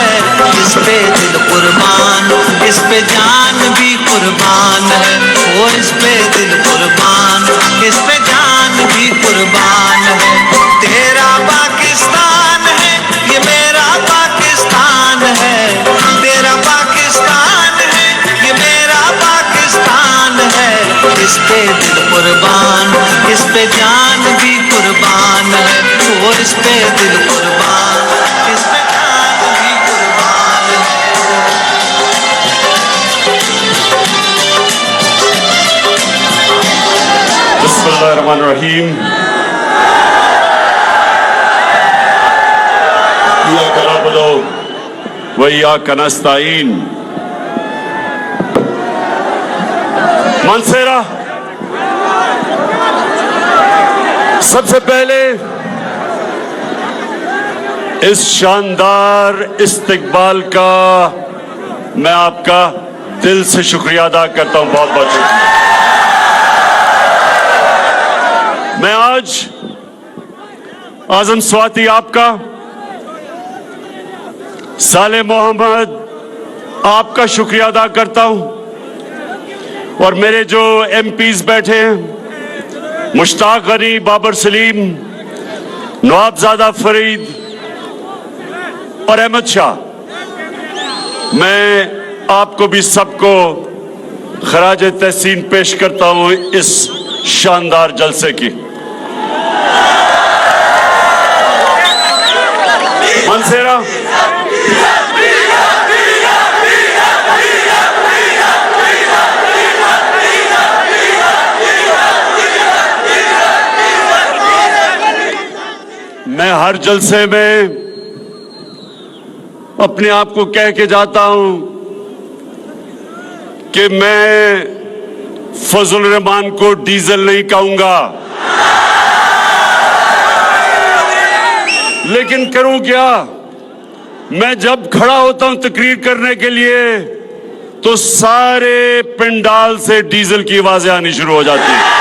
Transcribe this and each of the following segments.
है, इस पे दिल कुर्बान, इस पे जान भी कुर्बान है। वो इस पे दिल कुर्बान, इस पे जान भी कुर्बान है। तेरा पाकिस्तान है, ये मेरा पाकिस्तान है। तेरा पाकिस्तान है, ये मेरा पाकिस्तान है। इस पे दिल कुर्बान, इस पे जान भी कुर्बान है। वो इस पे दिल कुर्बान, इस पे जान भी कुर्बान है। बिस्मिल्लाहिर्रहमानिर्रहीम। इय्याका नअबुदु व इय्याका नस्तईन। मानसेरा, सबसे पहले इस शानदार इस्तकबाल का मैं आपका दिल से शुक्रिया अदा करता हूं। बहुत बहुत शुक्रिया। मैं आज आजम स्वाति आपका, साले मोहम्मद आपका शुक्रिया अदा करता हूं, और मेरे जो एमपीज बैठे हैं, मुश्ताक गनी, बाबर सलीम, नवाबजादा फरीद और अहमद शाह, मैं आपको भी सबको खराज तहसीन पेश करता हूं इस शानदार जलसे की। मानसेरा, मैं हर जलसे में अपने आप को कह के जाता हूं कि मैं फजल रहमान को डीजल नहीं कहूंगा, लेकिन करूं क्या? मैं जब खड़ा होता हूं तकरीर करने के लिए तो सारे पंडाल से डीजल की आवाजें आनी शुरू हो जाती हैं।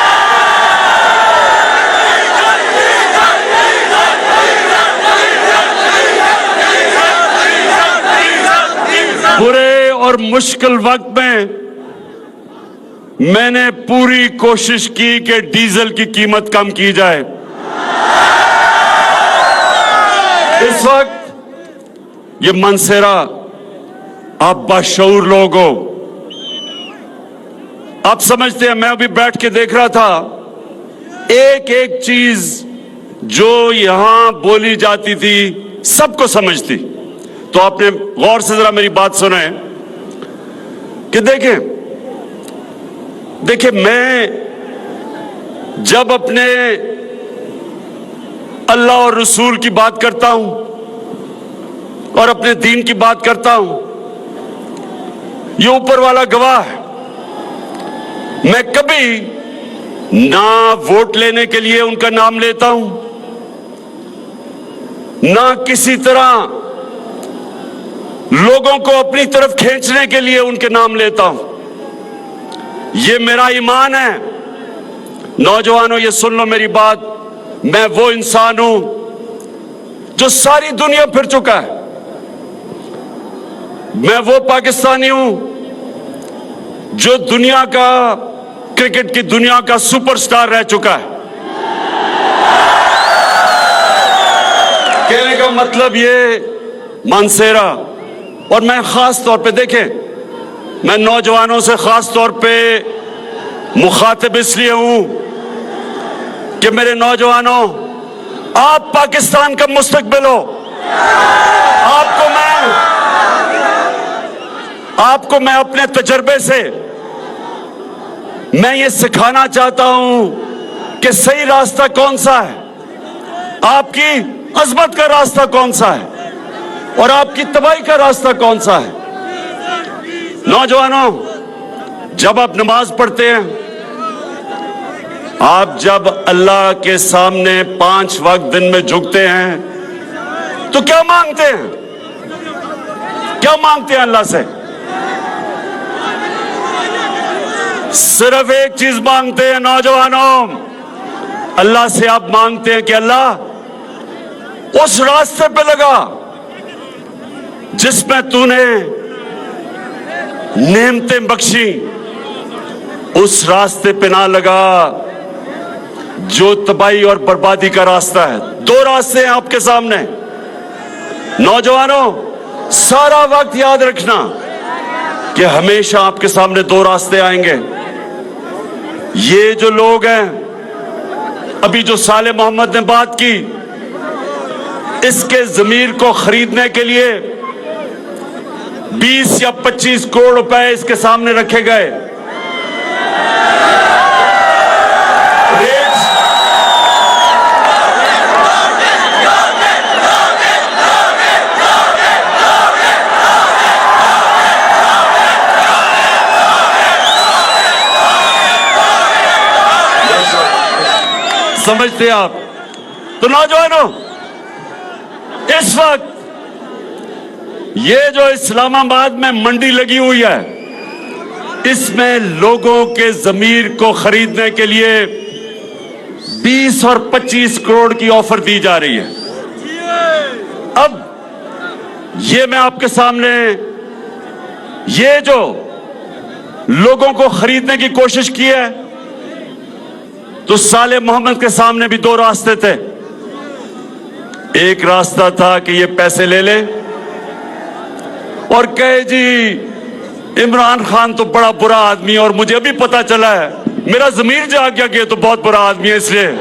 बुरे और मुश्किल वक्त में मैंने पूरी कोशिश की कि डीजल की कीमत कम की जाए। इस वक्त ये मानसेरा, आप बाशऊर लोग हो, आप समझते हैं। मैं अभी बैठ के देख रहा था, एक एक चीज जो यहां बोली जाती थी सबको समझती। तो आपने गौर से जरा मेरी बात सुने कि देखें मैं जब अपने अल्लाह और रसूल की बात करता हूं और अपने दीन की बात करता हूं, ये ऊपर वाला गवाह है। मैं कभी ना वोट लेने के लिए उनका नाम लेता हूं, ना किसी तरह लोगों को अपनी तरफ खींचने के लिए उनके नाम लेता हूं। ये मेरा ईमान है। नौजवानों, ये सुन लो मेरी बात। मैं वो इंसान हूं जो सारी दुनिया फिर चुका है। मैं वो पाकिस्तानी हूं जो दुनिया का, क्रिकेट की दुनिया का सुपरस्टार रह चुका है। कहने का मतलब ये मानसेरा, और मैं खास तौर पे, देखें, मैं नौजवानों से खास तौर पे मुखातिब इसलिए हूं कि मेरे नौजवानों, आप पाकिस्तान का मुस्तकबिल हो। आपको मैं अपने तजर्बे से मैं ये सिखाना चाहता हूं कि सही रास्ता कौन सा है, आपकी अजमत का रास्ता कौन सा है और आपकी तबाही का रास्ता कौन सा है। नौजवानों, जब आप नमाज पढ़ते हैं, आप जब अल्लाह के सामने 5 वक्त दिन में झुकते हैं तो क्या मांगते हैं? क्या मांगते हैं अल्लाह से? सिर्फ एक चीज मांगते हैं नौजवानों, अल्लाह से आप मांगते हैं कि अल्लाह उस रास्ते पे लगा जिसमें तूने नेमतें बख्शी, उस रास्ते पे ना लगा जो तबाही और बर्बादी का रास्ता है। दो रास्ते हैं आपके सामने। नौजवानों, सारा वक्त याद रखना कि हमेशा आपके सामने दो रास्ते आएंगे। ये जो लोग हैं, अभी जो साले मोहम्मद ने बात की, इसके जमीर को खरीदने के लिए 20 या 25 करोड़ रुपए इसके सामने रखे गए। समझते आप? तो नौजवानों, इस वक्त ये जो इस्लामाबाद में मंडी लगी हुई है, इसमें लोगों के जमीर को खरीदने के लिए 20 और 25 करोड़ की ऑफर दी जा रही है। अब ये मैं आपके सामने, ये जो लोगों को खरीदने की कोशिश की है, तो साले मोहम्मद के सामने भी दो रास्ते थे। एक रास्ता था कि ये पैसे ले ले और कहे जी इमरान खान तो बड़ा बुरा आदमी है, और मुझे अभी पता चला है, मेरा जमीर जाग गया कि ये तो बहुत बुरा आदमी है, इसलिए मुझे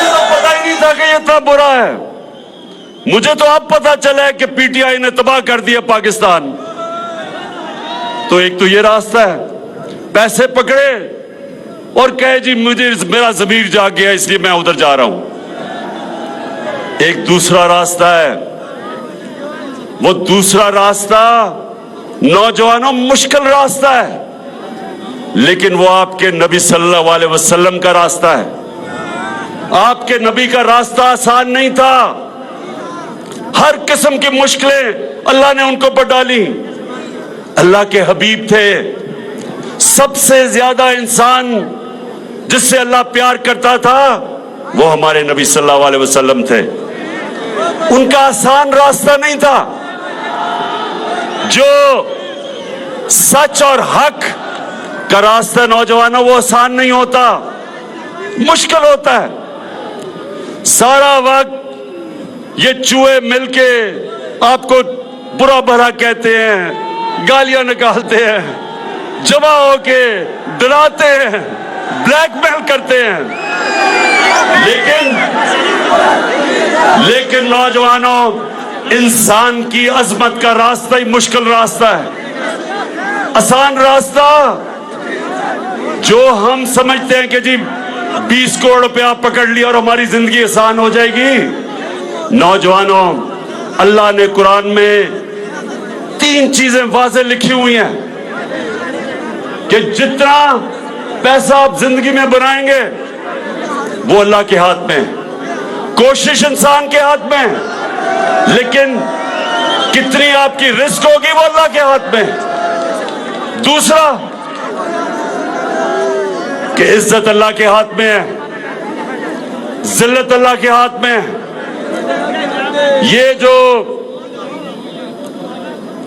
तो पता ही नहीं था कि ये इतना बुरा है। मुझे तो अब पता चला है कि पीटीआई ने तबाह कर दिया पाकिस्तान। तो एक तो ये रास्ता है, पैसे पकड़े और कहे जी मुझे मेरा जमीर जाग गया इसलिए मैं उधर जा रहा हूं। एक दूसरा रास्ता है, वो दूसरा रास्ता नौजवानों मुश्किल रास्ता है, लेकिन वो आपके नबी सल्लल्लाहु अलैहि वसल्लम का रास्ता है। आपके नबी का रास्ता आसान नहीं था। हर किस्म की मुश्किलें अल्लाह ने उनको पर डाली। अल्लाह के हबीब थे, सबसे ज्यादा इंसान जिससे अल्लाह प्यार करता था वो हमारे नबी सल्लल्लाहु अलैहि वसल्लम थे। उनका आसान रास्ता नहीं था। जो सच और हक का रास्ता नौजवानों, वो आसान नहीं होता, मुश्किल होता है। सारा वक्त ये चूहे मिलके आपको बुरा भला कहते हैं, गालियां निकालते हैं, जमा होके डराते हैं, ब्लैकमेल करते हैं। लेकिन नौजवानों, इंसान की अजमत का रास्ता ही मुश्किल रास्ता है। आसान रास्ता जो हम समझते हैं कि जी 20 करोड़ रुपया पकड़ लिया और हमारी जिंदगी आसान हो जाएगी। नौजवानों, अल्लाह ने कुरान में 3 चीजें वाज़ेह लिखी हुई हैं कि जितना पैसा आप जिंदगी में बनाएंगे वो अल्लाह के हाथ में, कोशिश इंसान के हाथ में, लेकिन कितनी आपकी रिस्क होगी वो अल्लाह के हाथ में। दूसरा कि इज्जत अल्लाह के हाथ में है, जिल्लत अल्लाह के हाथ में है। ये जो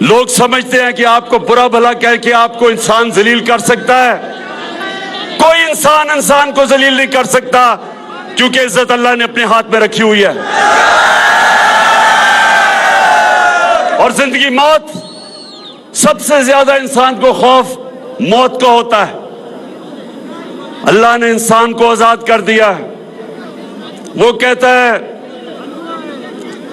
लोग समझते हैं कि आपको बुरा भला कह के आपको इंसान जलील कर सकता है, कोई इंसान को जलील नहीं कर सकता, क्योंकि इज्जत अल्लाह ने अपने हाथ में रखी हुई है। और जिंदगी मौत, सबसे ज्यादा इंसान को खौफ मौत का होता है। अल्लाह ने इंसान को आजाद कर दिया है। वो कहता है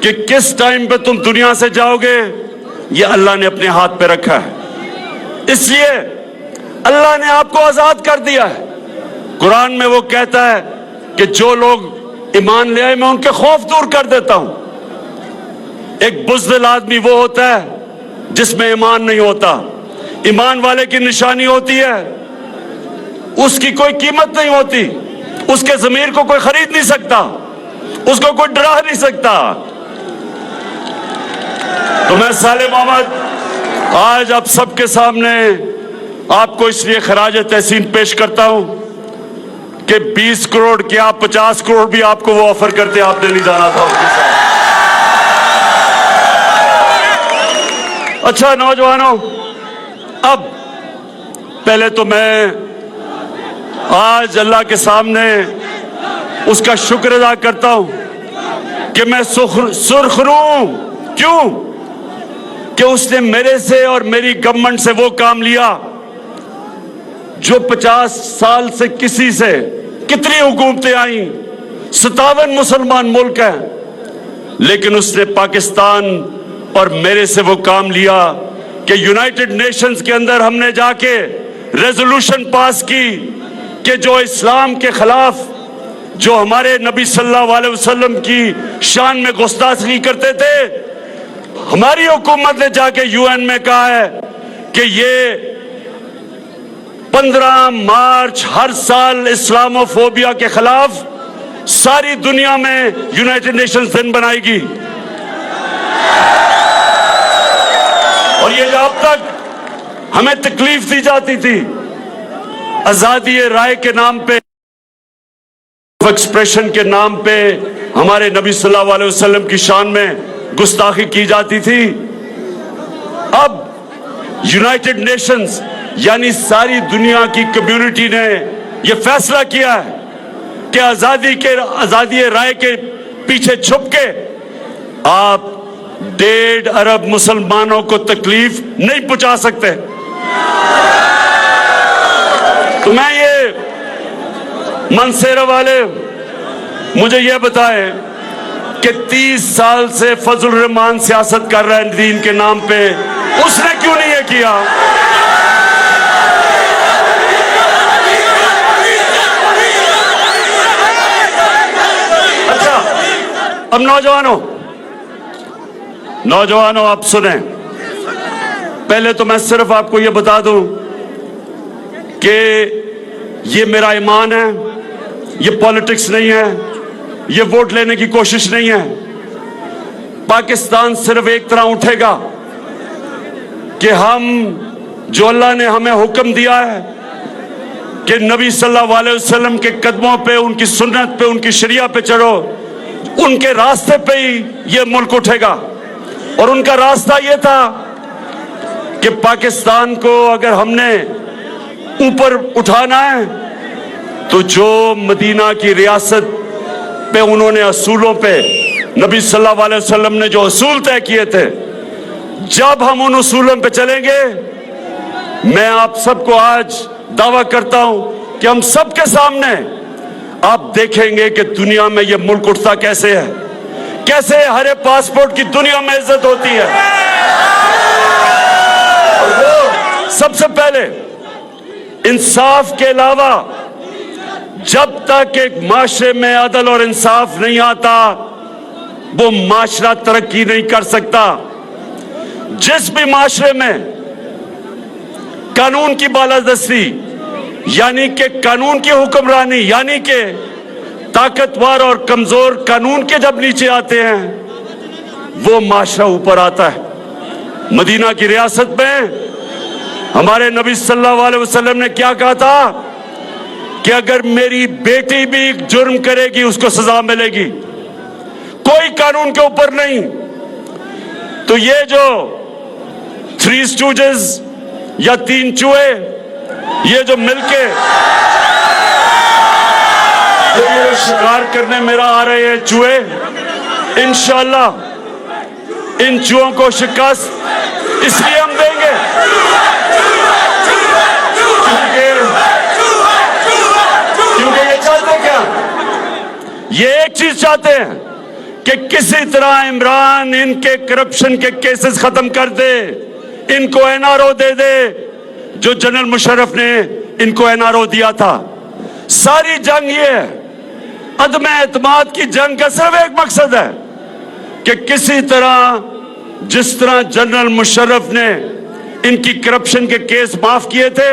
कि किस टाइम पे तुम दुनिया से जाओगे, ये अल्लाह ने अपने हाथ पे रखा है। इसलिए अल्लाह ने आपको आजाद कर दिया है। कुरान में वो कहता है कि जो लोग ईमान ले आए मैं उनके खौफ दूर कर देता हूं। एक बुज़दिल आदमी वो होता है जिसमें ईमान नहीं होता। ईमान वाले की निशानी होती है, उसकी कोई कीमत नहीं होती, उसके ज़मीर को कोई खरीद नहीं सकता, उसको कोई डरा नहीं सकता। तो मैं साले मोहम्मद आज आप सबके सामने आपको इसलिए खराज तहसीन पेश करता हूं कि 20 करोड़ क्या 50 करोड़ भी आपको वो ऑफर करते आपने नहीं जाना था उसके साथ। अच्छा नौजवानों, अब पहले तो मैं आज अल्लाह के सामने उसका शुक्र अदा करता हूं कि मैं सुरखरू हूं। क्यों? कि उसने मेरे से और मेरी गवर्नमेंट से वो काम लिया जो 50 साल से किसी से, कितनी हुकूमतें आई, 57 मुसलमान मुल्क हैं, लेकिन उसने पाकिस्तान और मेरे से वो काम लिया कि यूनाइटेड नेशंस के अंदर हमने जाके रेजोल्यूशन पास की कि जो इस्लाम के खिलाफ, जो हमारे नबी सल्लल्लाहु अलैहि वसल्लम की शान में गुस्ताखी करते थे, हमारी हुकूमत ने जाके यूएन में कहा है कि ये 15 मार्च हर साल इस्लामोफोबिया के खिलाफ सारी दुनिया में यूनाइटेड नेशंस दिन बनाएगी। और ये जब तक हमें तकलीफ दी जाती थी, आजादी राय के नाम पे, एक्सप्रेशन के नाम पे हमारे नबी सल्लल्लाहु अलैहि वसल्लम की शान में गुस्ताखी की जाती थी, अब यूनाइटेड नेशंस यानी सारी दुनिया की कम्युनिटी ने यह फैसला किया है कि आजादी राय के पीछे छुप के आप 1.5 अरब मुसलमानों को तकलीफ नहीं पहुंचा सकते। तो मैं ये मनसेरा वाले मुझे ये बताएं कि 30 साल से फजल रहमान सियासत कर रहे हैं दीन के नाम पे, उसने क्यों नहीं ये किया? अच्छा, अब नौजवानों आप सुने, पहले तो मैं सिर्फ आपको ये बता दूं कि ये मेरा ईमान है, ये पॉलिटिक्स नहीं है, ये वोट लेने की कोशिश नहीं है। पाकिस्तान सिर्फ एक तरह उठेगा कि हम, जो अल्लाह ने हमें हुक्म दिया है कि नबी सल्लल्लाहु अलैहि वसल्लम के कदमों पे, उनकी सुन्नत पे, उनकी शरिया पे चलो, उनके रास्ते पे ही ये मुल्क उठेगा। और उनका रास्ता ये था कि पाकिस्तान को अगर हमने ऊपर उठाना है तो जो मदीना की रियासत पे उन्होंने असूलों पे, नबी सल्लल्लाहु अलैहि वसल्लम ने जो असूल तय किए थे, जब हम उन असूलों पे चलेंगे, मैं आप सबको आज दावा करता हूं कि हम सबके सामने आप देखेंगे कि दुनिया में ये मुल्क उठता कैसे है, कैसे हरे पासपोर्ट की दुनिया में इज्जत होती है। और वो सबसे पहले इंसाफ के अलावा, जब तक एक माशरे में अदल और इंसाफ नहीं आता, वो माशरा तरक्की नहीं कर सकता। जिस भी माशरे में कानून की बालादस्ती यानी कि कानून की हुक्मरानी, यानी कि ताकतवर और कमजोर कानून के जब नीचे आते हैं, वो माशरा ऊपर आता है। मदीना की रियासत में हमारे नबी सल्लल्लाहु अलैहि वसल्लम ने क्या कहा था कि अगर मेरी बेटी भी जुर्म करेगी उसको सजा मिलेगी, कोई कानून के ऊपर नहीं। तो ये जो 3 स्टूजेस या 3 चूहे, ये जो मिलके ये शिकार करने मेरा आ रहे हैं चूहे, इंशाअल्लाह इन चूहों को शिकस्त इसलिए हम देंगे क्योंकि ये चाहते क्या, ये एक चीज चाहते हैं कि किसी तरह इमरान इनके करप्शन के केसेस खत्म कर दे, इनको एनआरओ दे दे जो जनरल मुशर्रफ ने इनको एनआरओ दिया था। सारी जंग ये है, अदम एतमाद की जंग का सिर्फ एक मकसद है कि किसी तरह, जिस तरह जनरल मुशर्रफ ने इनकी करप्शन के केस माफ किए थे,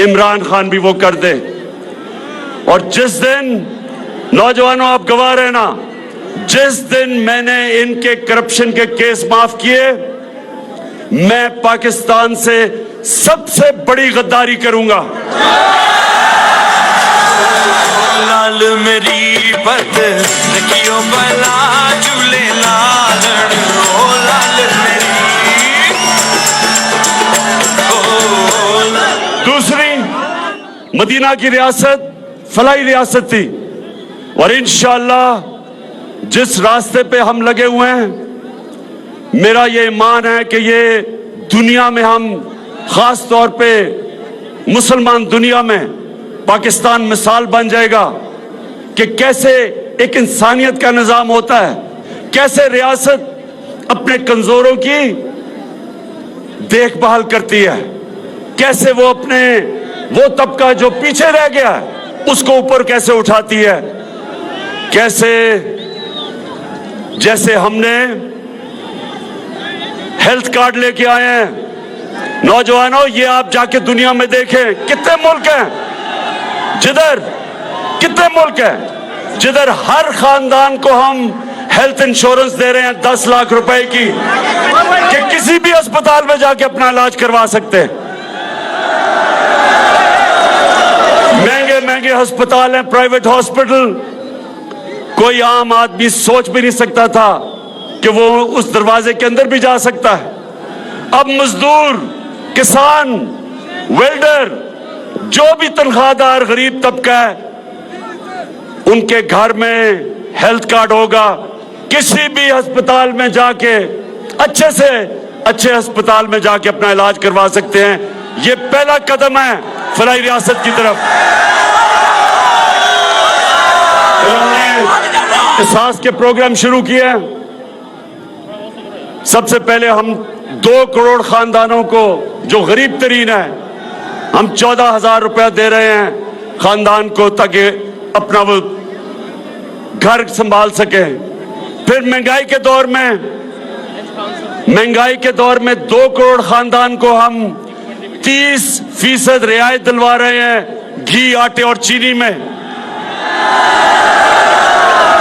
इमरान खान भी वो कर दे। और जिस दिन, नौजवानों आप गवाह रहना, जिस दिन मैंने इनके करप्शन के केस माफ किए, मैं पाकिस्तान से सबसे बड़ी गद्दारी करूंगा। लाल मेरी पत रखियो भला झूले लाल, ओ लाल मेरी मदीना की रियासत फलाही रियासत थी, और इंशाअल्लाह जिस रास्ते पे हम लगे हुए हैं, मेरा ये ईमान है कि ये दुनिया में हम खास तौर पे मुसलमान दुनिया में पाकिस्तान मिसाल बन जाएगा कि कैसे एक इंसानियत का निज़ाम होता है, कैसे रियासत अपने कमजोरों की देखभाल करती है, कैसे वो अपने वो तबका जो पीछे रह गया है उसको ऊपर कैसे उठाती है, कैसे जैसे हमने हेल्थ कार्ड लेके आए हैं। नौजवानों, ये आप जाके दुनिया में देखें, कितने मुल्क हैं जिधर हर खानदान को हम हेल्थ इंश्योरेंस दे रहे हैं 10 लाख रुपए की, कि किसी भी अस्पताल में जाके अपना इलाज करवा सकते हैं। महंगे महंगे अस्पताल हैं, प्राइवेट हॉस्पिटल, कोई आम आदमी सोच भी नहीं सकता था कि वो उस दरवाजे के अंदर भी जा सकता है। अब मजदूर, किसान, वेल्डर, जो भी तनख्वाहदार गरीब तबका है, उनके घर में हेल्थ कार्ड होगा। किसी भी अस्पताल में जाके अच्छे से अच्छे अस्पताल में जाके अपना इलाज करवा सकते हैं। ये पहला कदम है फलाही रियासत की तरफ। हमने एहसास के प्रोग्राम शुरू किए हैं। सबसे पहले हम 2 करोड़ खानदानों को जो गरीब तरीन है, हम 14,000 रुपया दे रहे हैं खानदान को, ताकि अपना वो घर संभाल सके। फिर महंगाई के दौर में 2 करोड़ खानदान को हम 30% रियायत दिलवा रहे हैं घी, आटे और चीनी में।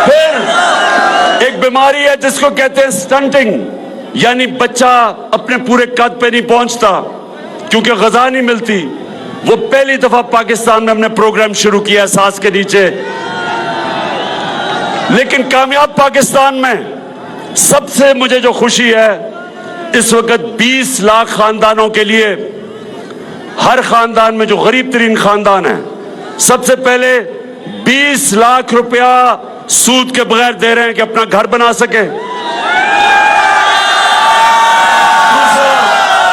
फिर एक बीमारी है जिसको कहते हैं स्टंटिंग, यानी बच्चा अपने पूरे कद पे नहीं पहुंचता क्योंकि ग़िज़ा नहीं मिलती। वो पहली दफा पाकिस्तान में हमने प्रोग्राम शुरू किया सांस के नीचे। लेकिन कामयाब पाकिस्तान में सबसे मुझे जो खुशी है, इस वक्त 20 लाख खानदानों के लिए, हर खानदान में जो गरीब तरीन खानदान है, सबसे पहले 20 लाख रुपया सूद के बगैर दे रहे हैं कि अपना घर बना सके।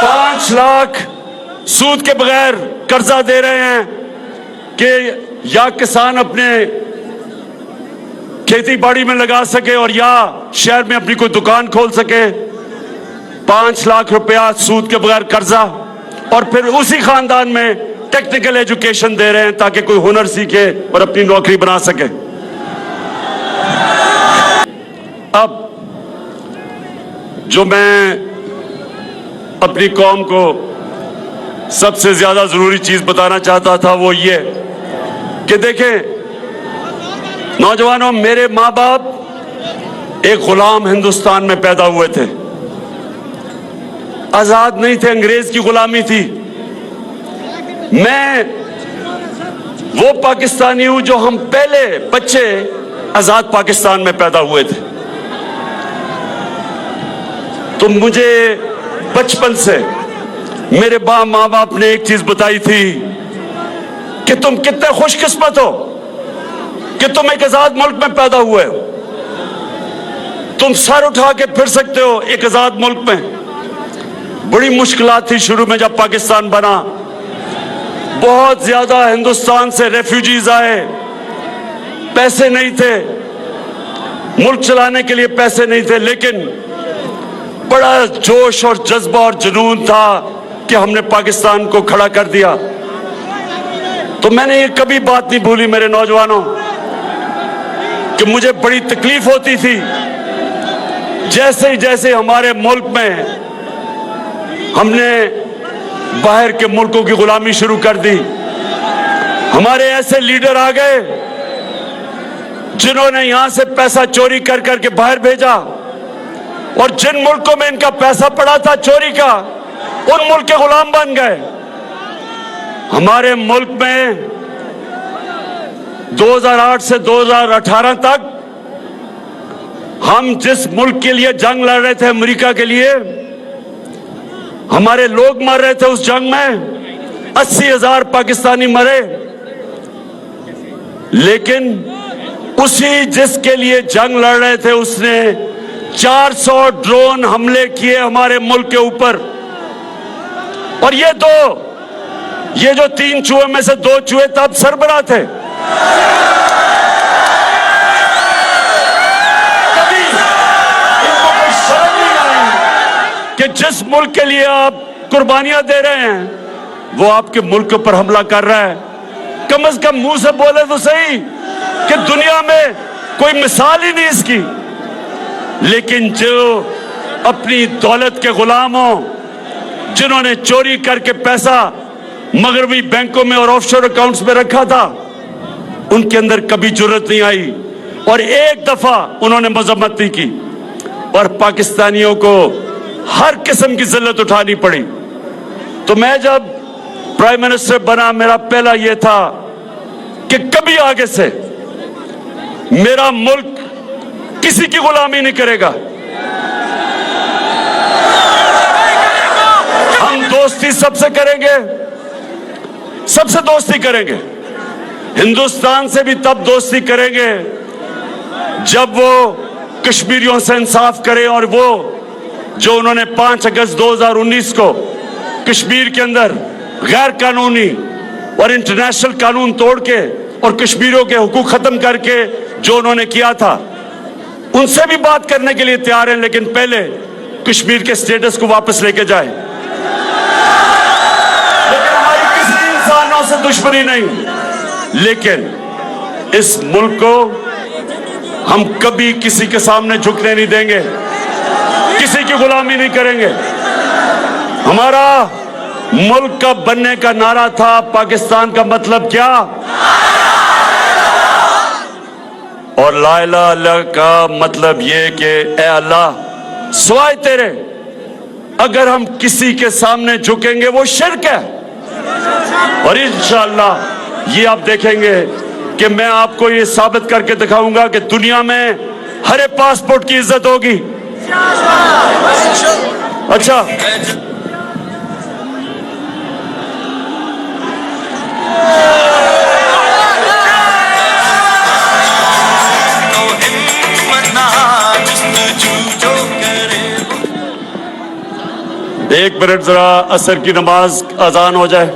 5 लाख सूद के बगैर कर्जा दे रहे हैं कि या किसान अपने खेती बाड़ी में लगा सके और या शहर में अपनी कोई दुकान खोल सके। 5 लाख रुपया सूद के बगैर कर्जा, और फिर उसी खानदान में टेक्निकल एजुकेशन दे रहे हैं ताकि कोई हुनर सीखे और अपनी नौकरी बना सके। अब जो मैं अपनी कौम को सबसे ज्यादा जरूरी चीज बताना चाहता था वो ये कि देखें नौजवानों, मेरे माँ बाप एक गुलाम हिंदुस्तान में पैदा हुए थे, आजाद नहीं थे, अंग्रेज की गुलामी थी। मैं वो पाकिस्तानी हूं जो हम पहले बच्चे आजाद पाकिस्तान में पैदा हुए थे। तो मुझे बचपन से मेरे माँ बाप ने एक चीज बताई थी कि तुम कितने खुशकिस्मत हो कि तुम एक आजाद मुल्क में पैदा हुए हो। तुम सर उठा के फिर सकते हो एक आजाद मुल्क में। बड़ी मुश्किलात थी शुरू में जब पाकिस्तान बना, बहुत ज्यादा हिंदुस्तान से रेफ्यूजीज आए, पैसे नहीं थे, मुल्क चलाने के लिए पैसे नहीं थे, लेकिन बड़ा जोश और जज्बा और जुनून था कि हमने पाकिस्तान को खड़ा कर दिया। तो मैंने ये कभी बात नहीं भूली मेरे नौजवानों कि मुझे बड़ी तकलीफ होती थी जैसे ही जैसे हमारे मुल्क में हमने बाहर के मुल्कों की गुलामी शुरू कर दी। हमारे ऐसे लीडर आ गए जिन्होंने यहां से पैसा चोरी कर करके बाहर भेजा, और जिन मुल्कों में इनका पैसा पड़ा था चोरी का, उन मुल्क के गुलाम बन गए। हमारे मुल्क में 2008 से 2018 तक हम जिस मुल्क के लिए जंग लड़ रहे थे, अमेरिका के लिए, हमारे लोग मर रहे थे उस जंग में। 80,000 पाकिस्तानी मरे। लेकिन उसी जिसके लिए जंग लड़ रहे थे उसने 400 ड्रोन हमले किए हमारे मुल्क के ऊपर। और ये जो 3 चूहे में से 2 चूहे तब सरबराह थे। कभी इनको कोई शर्म नहीं आई कि जिस मुल्क के लिए आप कुर्बानियां दे रहे हैं वो आपके मुल्क पर हमला कर रहा है। कम से कम मुंह से बोले तो सही कि दुनिया में कोई मिसाल ही नहीं इसकी। लेकिन जो अपनी दौलत के गुलाम हो, जिन्होंने चोरी करके पैसा मगरबी बैंकों में और ऑफशोर अकाउंट्स में रखा था, उनके अंदर कभी जुर्रत नहीं आई और एक दफा उन्होंने मजम्मत नहीं की और पाकिस्तानियों को हर किस्म की जिल्लत उठानी पड़ी। तो मैं जब प्राइम मिनिस्टर बना, मेरा पहला यह था कि कभी आगे से मेरा मुल्क किसी की गुलामी नहीं करेगा। हम दोस्ती सबसे करेंगे, सबसे दोस्ती करेंगे। हिंदुस्तान से भी तब दोस्ती करेंगे जब वो कश्मीरियों से इंसाफ करें और वो जो उन्होंने 5 अगस्त 2019 को कश्मीर के अंदर गैर कानूनी और इंटरनेशनल कानून तोड़ के और कश्मीरियों के हुकूक खत्म करके जो उन्होंने किया था, उनसे भी बात करने के लिए तैयार हैं। लेकिन पहले कश्मीर के स्टेटस को वापस लेके जाए। लेकिन हमारी किसी इंसानों से दुश्मनी नहीं, लेकिन इस मुल्क को हम कभी किसी के सामने झुकने नहीं देंगे, किसी की गुलामी नहीं करेंगे। हमारा मुल्क का बनने का नारा था पाकिस्तान का मतलब क्या, और ला इलाहा इल्लल्लाह का मतलब ये कि ए अल्लाह सिवाय तेरे अगर हम किसी के सामने झुकेंगे वो शिर्क है। और इंशाअल्लाह ये आप देखेंगे कि मैं आपको ये साबित करके दिखाऊंगा कि दुनिया में हरे पासपोर्ट की इज्जत होगी। अच्छा, एक मिनट जरा असर की नमाज अजान हो जाए।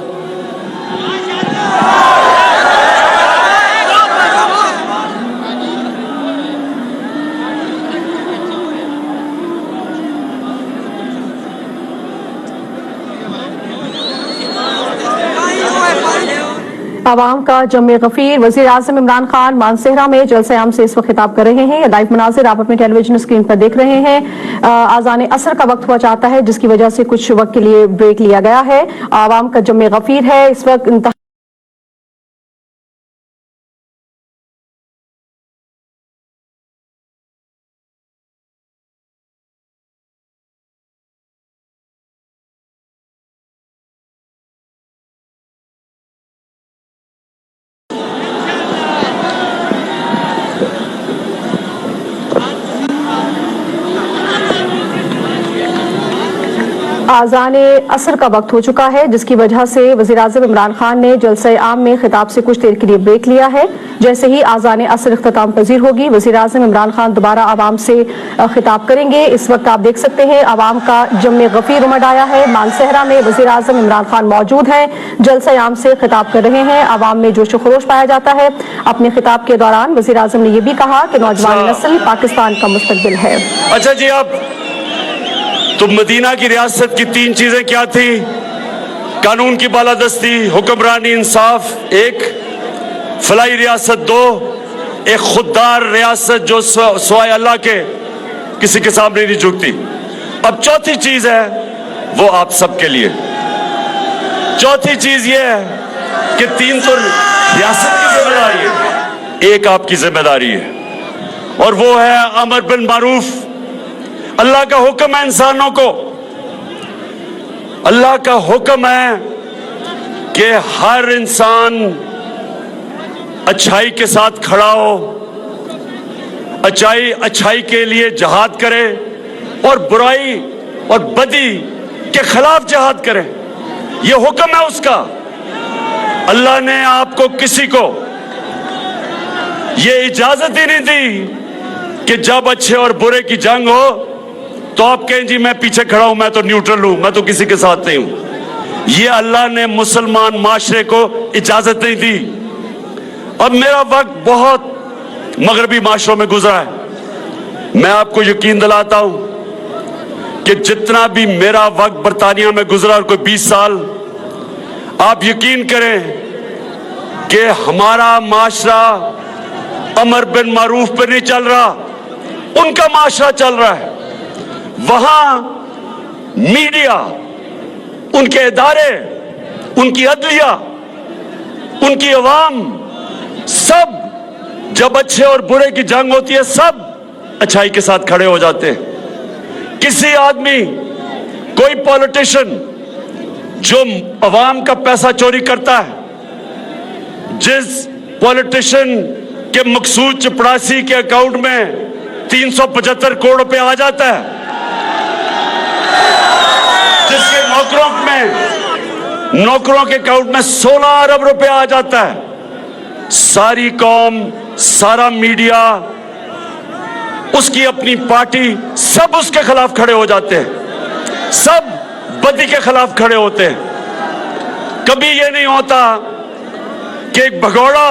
आवाम का जम्मे गफीर वज़ीर आज़म इमरान खान मानसेहरा में जलसे आम से इस वक्त खिताब कर रहे हैं। लाइव मनाजिर आप अपने टेलीविजन स्क्रीन पर देख रहे हैं। आज़ान असर का वक्त हुआ चाहता है जिसकी वजह से कुछ वक्त के लिए ब्रेक लिया गया है। आवाम का जम्मे गफीर है इस वक्त। आज़ान असर का वक्त हो चुका है जिसकी वजह से वज़ीर आज़म इमरान खान ने जलसे आम में खिताब से कुछ देर के लिए ब्रेक लिया है। जैसे ही आज़ान असर इख्तिताम पजीर होगी वज़ीर आज़म इमरान खान दोबारा आवाम से खिताब करेंगे। इस वक्त आप देख सकते हैं आवाम का जम्मे गफीर उमड़ आया है। मानसेहरा में वज़ीर आज़म इमरान खान मौजूद हैं, जलसे आम से खिताब कर रहे हैं। आवाम में जोश खरोश पाया जाता है। अपने खिताब के दौरान वज़ीर आज़म ने यह भी कहा कि नौजवान नस्ल पाकिस्तान का मुस्तकबिल है। अच्छा जी, अब तो मदीना की रियासत की 3 चीजें क्या थी? कानून की बालादस्ती, हुक्मरानी, इंसाफ एक, फलाई रियासत 2, एक खुददार रियासत जो सिवाय अल्लाह के किसी के सामने नहीं झुकती। अब चौथी चीज है वो आप सबके लिए। चौथी चीज ये है कि 3 तो रियासत की जिम्मेदारी है, एक आपकी जिम्मेदारी है और वो है अमर बिल मारूफ। अल्लाह का हुक्म है इंसानों को, अल्लाह का हुक्म है कि हर इंसान अच्छाई के साथ खड़ा हो, अच्छाई के लिए जहाद करे और बुराई और बदी के खिलाफ जहाद करे। यह हुक्म है उसका। अल्लाह ने आपको किसी को ये इजाजत ही नहीं दी कि जब अच्छे और बुरे की जंग हो तो आप कहें जी मैं पीछे खड़ा हूं, मैं तो न्यूट्रल हूं, मैं तो किसी के साथ नहीं हूं। ये अल्लाह ने मुसलमान माशरे को इजाजत नहीं दी। अब मेरा वक्त बहुत मगरबी माशरों में गुजरा है। मैं आपको यकीन दिलाता हूं कि जितना भी मेरा वक्त बरतानिया में गुजरा और कोई 20 साल, आप यकीन करें कि हमारा माशरा अमर बिन मारूफ पे नहीं चल रहा, उनका माशरा चल रहा है। वहां मीडिया, उनके इदारे, उनकी अदलिया, उनकी अवाम, सब जब अच्छे और बुरे की जंग होती है सब अच्छाई के साथ खड़े हो जाते हैं। किसी आदमी, कोई पॉलिटिशियन जो अवाम का पैसा चोरी करता है, जिस पॉलिटिशियन के मकसूद चपड़ासी के अकाउंट में 375 करोड़ रुपए आ जाता है, जिसके नौकरों के अकाउंट में 16 अरब रुपए आ जाता है, सारी कौम, सारा मीडिया, उसकी अपनी पार्टी, सब उसके खिलाफ खड़े हो जाते हैं, सब बदी के खिलाफ खड़े होते हैं। कभी ये नहीं होता कि एक भगोड़ा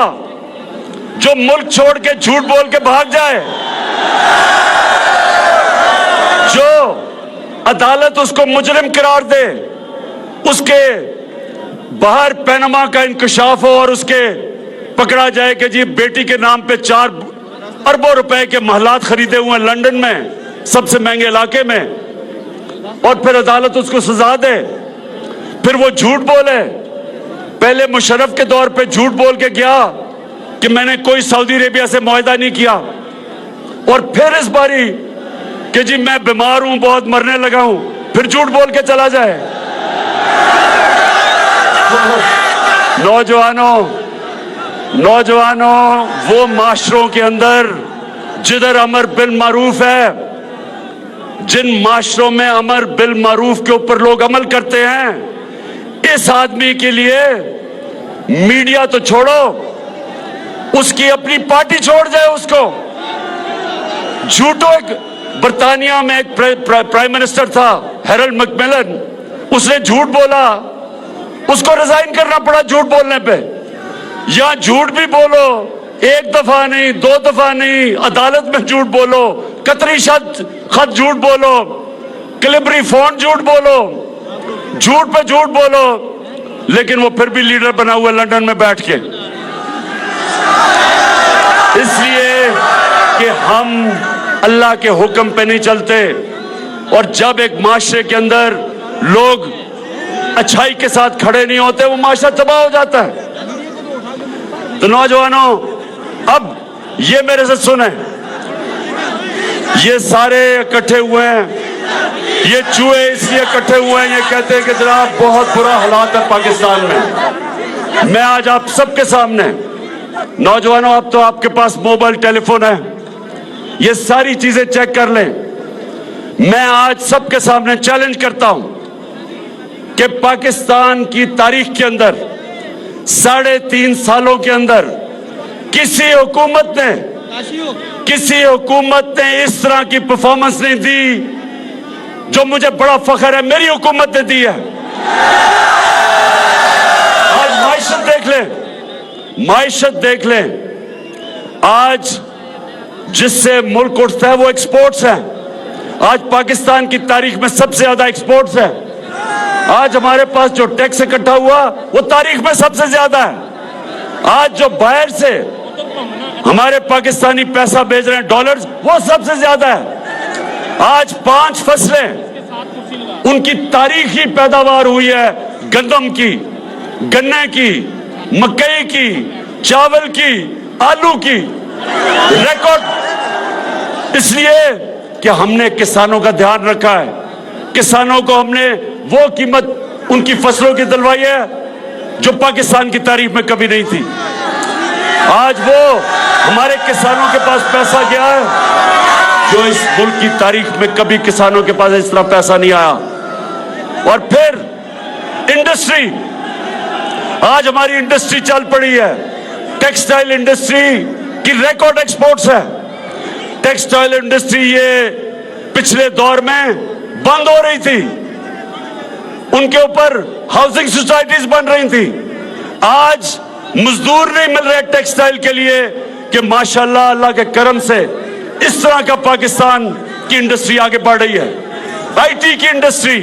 जो मुल्क छोड़ के झूठ बोल के भाग जाए, जो अदालत उसको मुजरिम करार दे, उसके बाहर पैनमा का इंकशाफ हो और उसके पकड़ा जाए कि जी बेटी के नाम पे 4 अरबों रुपए के महलात खरीदे हुए हैं लंदन में, सबसे महंगे इलाके में, और फिर अदालत उसको सजा दे, फिर वो झूठ बोले। पहले मुशर्रफ के दौर पे झूठ बोल के गया कि मैंने कोई सऊदी अरेबिया से मुआहदा नहीं किया, और फिर इस बारी कि जी मैं बीमार हूं, बहुत मरने लगा हूं, फिर झूठ बोल के चला जाए। नौजवानों, वो माशरों के अंदर जिधर अमर बिल मारूफ है, जिन माशरों में अमर बिल मारूफ के ऊपर लोग अमल करते हैं, इस आदमी के लिए मीडिया तो छोड़ो, उसकी अपनी पार्टी छोड़ जाए उसको। झूठो, एक बर्तानिया में एक प्राइम मिनिस्टर था, हैरोल्ड मैकमिलन, उसने झूठ बोला, उसको रिजाइन करना पड़ा झूठ बोलने पे। या झूठ भी बोलो, एक दफा नहीं, 2 दफा नहीं, अदालत में झूठ बोलो, कतरी खत झूठ बोलो, क्लिबरी फोन झूठ बोलो, झूठ पे झूठ बोलो, लेकिन वो फिर भी लीडर बना हुआ लंदन में बैठ के। इसलिए कि हम अल्लाह के हुक्म पे नहीं चलते, और जब एक माशरे के अंदर लोग अच्छाई के साथ खड़े नहीं होते, वो माशरा तबाह हो जाता है। तो नौजवानों, अब ये मेरे से सुने, ये सारे इकट्ठे हुए हैं, ये चूहे इसलिए इकट्ठे हुए हैं, ये कहते हैं कि जनाब बहुत बुरा हालात है पाकिस्तान में। मैं आज आप सबके सामने, नौजवानों, अब तो आपके पास मोबाइल टेलीफोन है, ये सारी चीजें चेक कर लें। मैं आज सबके सामने चैलेंज करता हूं कि पाकिस्तान की तारीख के अंदर 3.5 सालों के अंदर किसी हुकूमत ने इस तरह की परफॉर्मेंस नहीं दी जो मुझे बड़ा फख्र है मेरी हुकूमत ने दी है। आज माइशत देख लें, आज जिससे मुल्क उठता है वो एक्सपोर्ट्स है। आज पाकिस्तान की तारीख में सबसे ज्यादा एक्सपोर्ट्स है। आज हमारे पास जो टैक्स इकट्ठा हुआ वो तारीख में सबसे ज्यादा है। आज जो बाहर से हमारे पाकिस्तानी पैसा भेज रहे हैं डॉलर्स, वो सबसे ज्यादा है। आज 5 फसलें उनकी तारीखी पैदावार हुई है, गंदम की, गन्ने की, मकई की, चावल की, आलू की, रिकॉर्ड। इसलिए कि हमने किसानों का ध्यान रखा है, किसानों को हमने वो कीमत उनकी फसलों की दिलवाई है जो पाकिस्तान की तारीख में कभी नहीं थी। आज वो हमारे किसानों के पास पैसा गया है जो इस मुल्क की तारीख में कभी किसानों के पास इस तरह पैसा नहीं आया। और फिर इंडस्ट्री, आज हमारी इंडस्ट्री चल पड़ी है, टेक्सटाइल इंडस्ट्री कि रिकॉर्ड एक्सपोर्ट्स है। टेक्सटाइल इंडस्ट्री ये पिछले दौर में बंद हो रही थी, उनके ऊपर हाउसिंग सोसाइटीज बन रही थी। आज मजदूर नहीं मिल रहे टेक्सटाइल के लिए कि माशाल्लाह अल्लाह के करम से इस तरह का पाकिस्तान की इंडस्ट्री आगे बढ़ रही है। आईटी की इंडस्ट्री,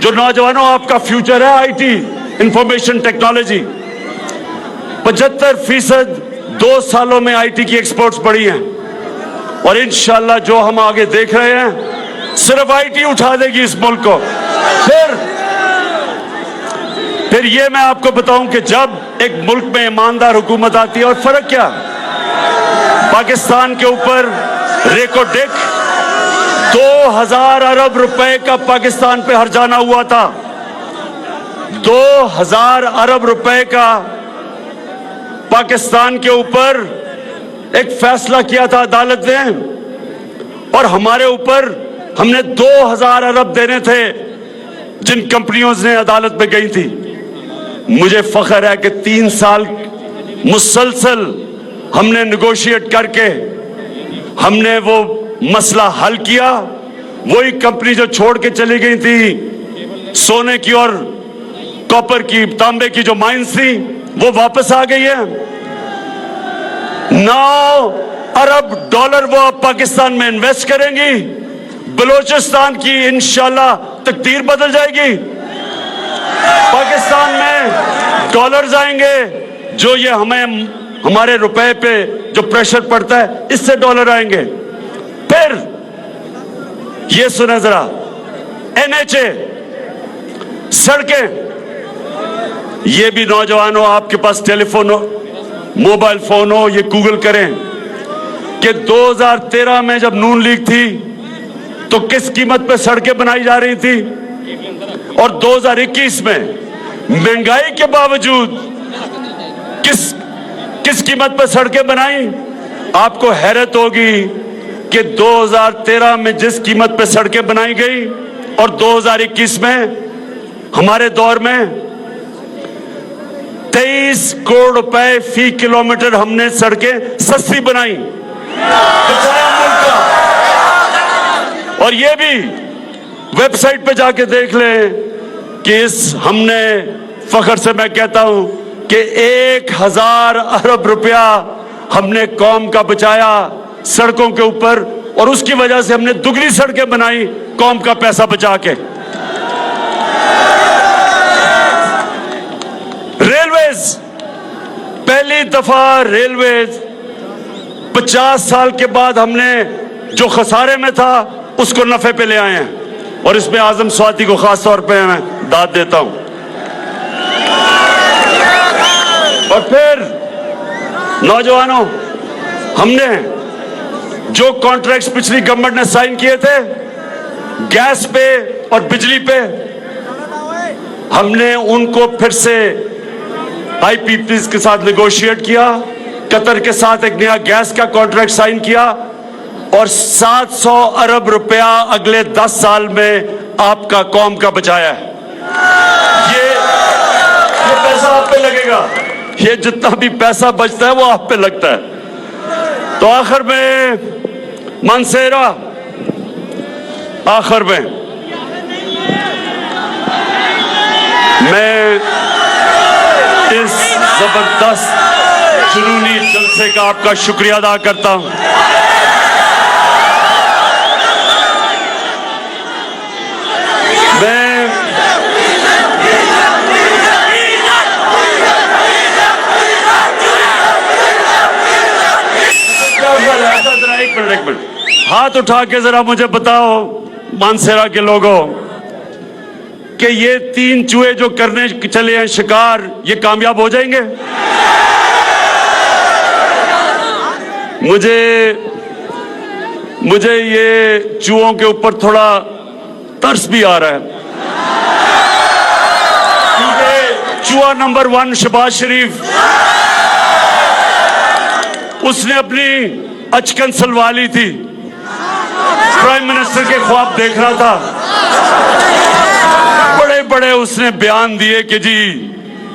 जो नौजवानों आपका फ्यूचर है, आईटी इंफॉर्मेशन टेक्नोलॉजी, 75% 2 सालों में आईटी की एक्सपोर्ट्स बढ़ी हैं। और इंशाल्लाह जो हम आगे देख रहे हैं, सिर्फ आईटी उठा देगी इस मुल्क को। फिर ये मैं आपको बताऊं कि जब एक मुल्क में ईमानदार हुकूमत आती है, और फर्क क्या, पाकिस्तान के ऊपर रेको डेक 2000 अरब रुपए का पाकिस्तान पे हर्जाना हुआ था। 2000 अरब रुपए का पाकिस्तान के ऊपर एक फैसला किया था अदालत ने, और हमारे ऊपर हमने 2000 अरब देने थे जिन कंपनियों ने अदालत में गई थी। मुझे फख्र है कि 3 साल मुसलसल हमने नेगोशिएट करके हमने वो मसला हल किया। वही कंपनी जो छोड़ के चली गई थी, सोने की और कॉपर की, तांबे की जो माइंस थी, वो वापस आ गई है। 9 अरब डॉलर वो अब पाकिस्तान में इन्वेस्ट करेंगी। बलूचिस्तान की इंशाल्लाह तकदीर बदल जाएगी। पाकिस्तान में डॉलर्स आएंगे, जो ये हमारे रुपए पे जो प्रेशर पड़ता है, इससे डॉलर आएंगे। फिर ये सुने जरा, एनएचए, सड़कें, ये भी नौजवानों आपके पास टेलीफोन हो, मोबाइल फोन हो, ये गूगल करें कि 2013 में जब नून लीग थी तो किस कीमत पे सड़कें बनाई जा रही थी, और 2021 में महंगाई के बावजूद किस कीमत पे सड़कें बनाई। आपको हैरत होगी कि 2013 में जिस कीमत पे सड़कें बनाई गई और 2021 में हमारे दौर में 23 करोड़ रुपए फी किलोमीटर हमने सड़कें सस्ती बनाई, बचाया मुल्क का। और ये भी वेबसाइट पे जाके देख लें कि हमने, फख्र से मैं कहता हूं कि 1000 अरब रुपया हमने कौम का बचाया सड़कों के ऊपर, और उसकी वजह से हमने दुगनी सड़कें बनाई कौम का पैसा बचा के। रेलवेज, पहली दफा रेलवेज 50 साल के बाद हमने जो खसारे में था उसको नफे पे ले आए हैं, और इसमें आजम स्वाति को खास तौर पे मैं दाद देता हूं। और फिर नौजवानों, हमने जो कॉन्ट्रैक्ट्स पिछली गवर्नमेंट ने साइन किए थे गैस पे और बिजली पे, हमने उनको फिर से आईपीपीज के साथ नेगोशिएट किया, कतर के साथ एक नया गैस का कॉन्ट्रैक्ट साइन किया, और 700 अरब रुपया अगले 10 साल में आपका कौम का बचाया है। ये पैसा आप पे लगेगा, ये जितना भी पैसा बचता है वो आप पे लगता है। तो आखिर में मानसेरा, आखिर में मैं इस जबरदस्त जुनूनी जलसे का आपका शुक्रिया अदा करता हूं। एक मिनट, हाथ उठा के जरा मुझे बताओ मानसेरा के लोगों कि ये 3 चूहे जो करने चले हैं शिकार, ये कामयाब हो जाएंगे? मुझे ये चूहों के ऊपर थोड़ा तरस भी आ रहा है, क्योंकि चूहा नंबर 1 शहबाज शरीफ, उसने अपनी अचकन सलवा ली थी, प्राइम मिनिस्टर के ख्वाब देख रहा था, बड़े बड़े उसने बयान दिए कि जी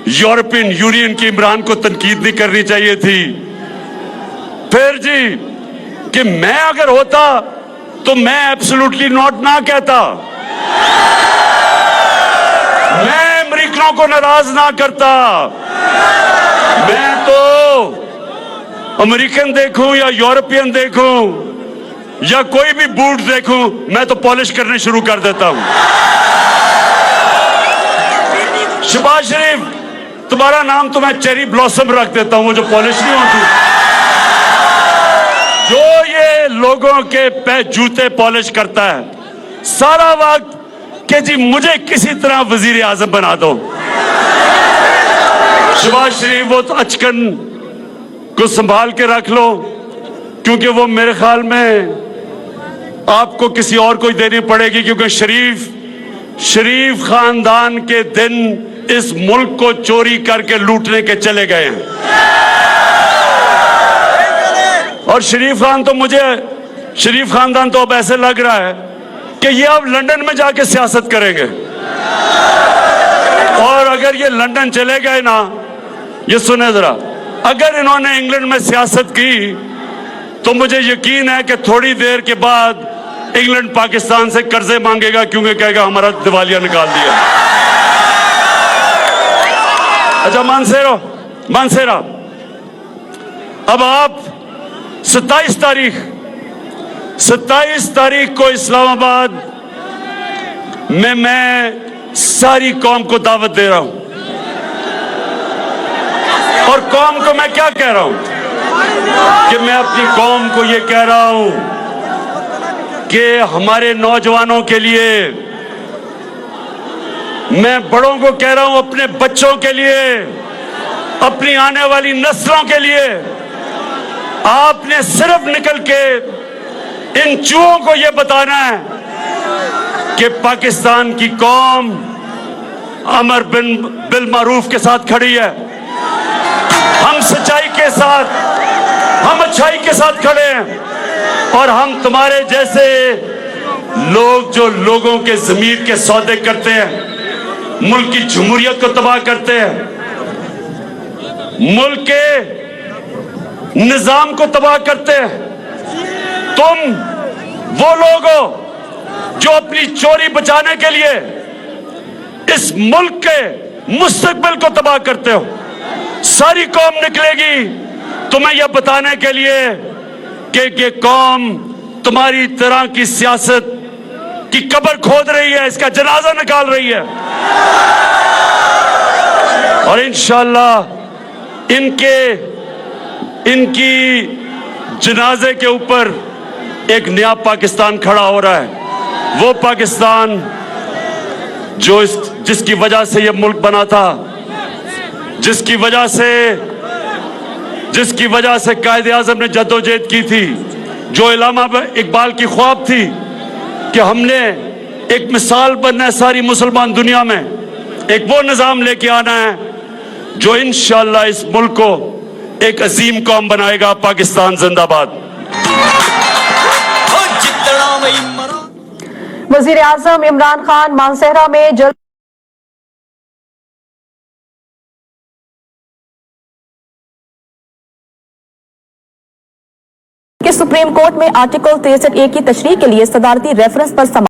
यूरोपियन यूनियन की इमरान को तनकीद नहीं करनी चाहिए थी। फिर जी कि मैं अगर होता तो मैं एब्सोल्युटली नॉट ना कहता, मैं अमेरिकनों को नाराज ना करता। मैं तो अमेरिकन देखूं या यूरोपियन देखूं या कोई भी बूट देखूं, मैं तो पॉलिश करने शुरू कर देता हूं। शहबाज शरीफ, तुम्हारा नाम तो मैं चेरी ब्लॉसम रख देता हूं, वो जो पॉलिश नहीं होती, जो ये लोगों के पे जूते पॉलिश करता है सारा वक्त कि जी मुझे किसी तरह वजीर आजम बना दो। शहबाज शरीफ, वो तो अचकन को संभाल के रख लो, क्योंकि वो मेरे ख्याल में आपको किसी और को ही देनी पड़ेगी, क्योंकि शरीफ खानदान के दिन इस मुल्क को चोरी करके लूटने के चले गए हैं। और शरीफ खानदान तो अब ऐसे लग रहा है कि ये अब लंदन में जाके सियासत करेंगे। और अगर ये लंदन चले गए ना, ये सुने जरा, अगर इन्होंने इंग्लैंड में सियासत की तो मुझे यकीन है कि थोड़ी देर के बाद इंग्लैंड पाकिस्तान से कर्जे मांगेगा, क्योंकि कहेगा हमारा दिवालिया निकाल दिया। अच्छा मानसेरा, अब आप 27 तारीख को इस्लामाबाद में मैं सारी कौम को दावत दे रहा हूं। और कौम को मैं क्या कह रहा हूं कि मैं अपनी कौम को यह कह रहा हूं कि हमारे नौजवानों के लिए, मैं बड़ों को कह रहा हूं अपने बच्चों के लिए, अपनी आने वाली नस्लों के लिए, आपने सिर्फ निकल के इन चूहों को यह बताना है कि पाकिस्तान की कौम अमर बिल मारूफ के साथ खड़ी है। हम सच्चाई के साथ, हम अच्छाई के साथ खड़े हैं, और हम तुम्हारे जैसे लोग जो लोगों के ज़मीर के सौदे करते हैं, मुल्क की जमहूरियत को तबाह करते हैं, मुल्क के निजाम को तबाह करते हैं, तुम वो लोग हो जो अपनी चोरी बचाने के लिए इस मुल्क के मुस्तकबिल को तबाह करते हो। सारी कौम निकलेगी तुम्हें यह बताने के लिए कि ये कौम तुम्हारी तरह की सियासत की कब्र खोद रही है, इसका जनाजा निकाल रही है। और इंशाअल्लाह इनकी जनाजे के ऊपर एक नया पाकिस्तान खड़ा हो रहा है। वो पाकिस्तान जिसकी वजह से ये मुल्क बना था, जिसकी वजह से कायदे आज़म ने जद्दोजहद की थी, जो इल्लामा इकबाल की ख्वाब थी कि हमने एक मिसाल बनना है सारी मुसलमान दुनिया में, एक वो निज़ाम लेके आना है जो इंशाअल्लाह इस मुल्क को एक अजीम कौम बनाएगा। पाकिस्तान जिंदाबाद। वजीर आजम इमरान खान मानसेहरा में जल्द कि सुप्रीम कोर्ट में आर्टिकल 63A की तशरीह के लिए सदारती रेफरेंस पर